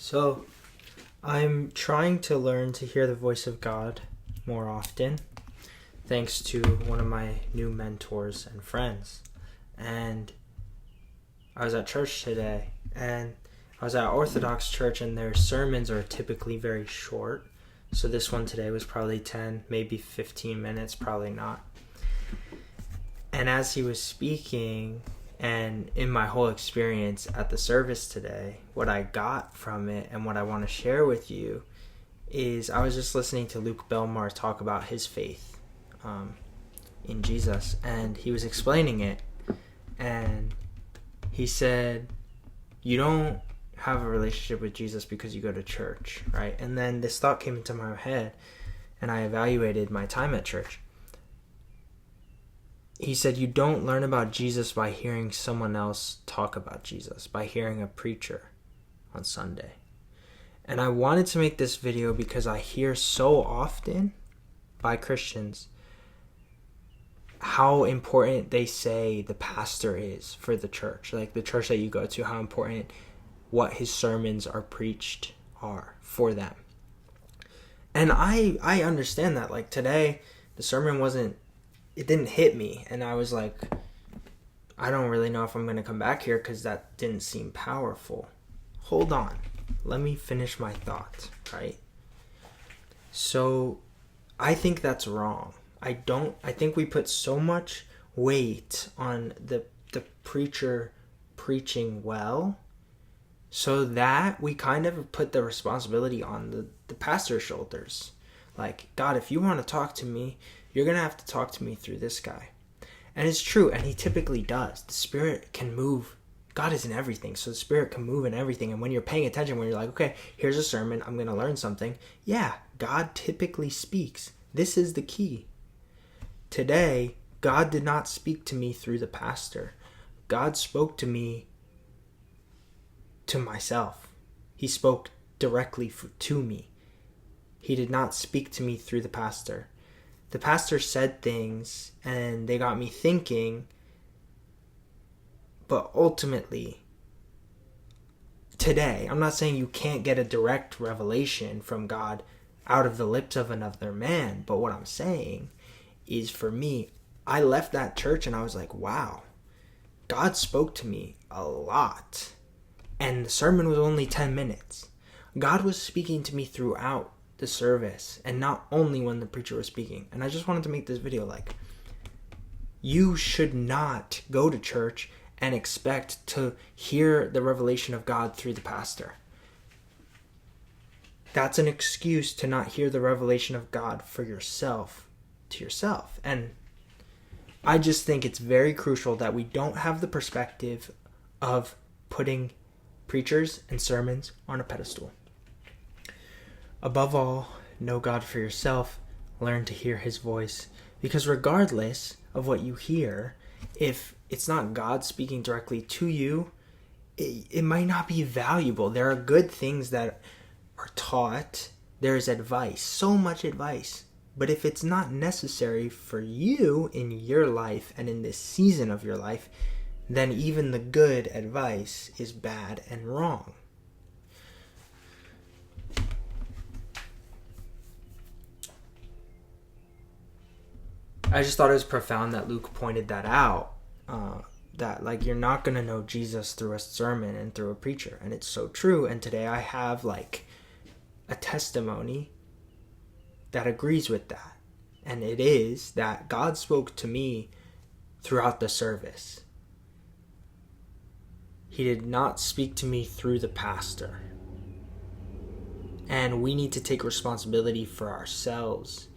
So, I'm trying to learn to hear the voice of God more often, thanks to one of my new mentors and friends. And I was at church today, and I was at Orthodox church, and their sermons are typically very short. So this one today was probably 10, maybe 15 minutes, probably not. And as he was speaking, and in my whole experience at the service today, what I got from it and what I want to share with you is I was just listening to Luke Belmar talk about his faith in Jesus, and he was explaining it, and he said, you don't have a relationship with Jesus because you go to church, right? And then this thought came into my head, and I evaluated my time at church. He said, you don't learn about Jesus by hearing someone else talk about Jesus, by hearing a preacher on Sunday. And I wanted to make this video because I hear so often by Christians how important they say the pastor is for the church, like the church that you go to, how important what his sermons are preached are for them. And I understand that. Like today, the sermon it didn't hit me, and I was like, I don't really know if I'm going to come back here because that didn't seem powerful. Hold on. Let me finish my thought, right? So I think that's wrong. I think we put so much weight on the preacher preaching well, so that we kind of put the responsibility on the pastor's shoulders. Like, God, if you want to talk to me, you're going to have to talk to me through this guy. And it's true, and he typically does. The Spirit can move. God is in everything, so the Spirit can move in everything. And when you're paying attention, when you're like, okay, here's a sermon, I'm going to learn something. Yeah, God typically speaks. This is the key. Today, God did not speak to me through the pastor. God spoke to me to myself. He spoke directly to me. He did not speak to me through the pastor. The pastor said things and they got me thinking, but ultimately, today, I'm not saying you can't get a direct revelation from God out of the lips of another man, but what I'm saying is, for me, I left that church and I was like, wow, God spoke to me a lot. And the sermon was only 10 minutes. God was speaking to me throughout the service, and not only when the preacher was speaking. And I just wanted to make this video like, you should not go to church and expect to hear the revelation of God through the pastor. That's an excuse to not hear the revelation of God for yourself, to yourself. And I just think it's very crucial that we don't have the perspective of putting preachers and sermons on a pedestal. Above all, know God for yourself, learn to hear his voice, because regardless of what you hear, if it's not God speaking directly to you, it might not be valuable. There are good things that are taught. There's advice, so much advice. But if it's not necessary for you in your life and in this season of your life, then even the good advice is bad and wrong. I just thought it was profound that Luke pointed that out, that like you're not going to know Jesus through a sermon and through a preacher. And it's so true. And today I have like a testimony that agrees with that. And it is that God spoke to me throughout the service. He did not speak to me through the pastor. And we need to take responsibility for ourselves.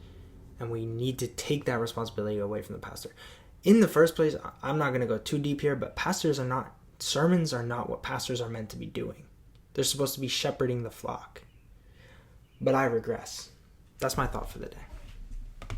And we need to take that responsibility away from the pastor. In the first place, I'm not going to go too deep here, but sermons are not what pastors are meant to be doing. They're supposed to be shepherding the flock. But I regress. That's my thought for the day.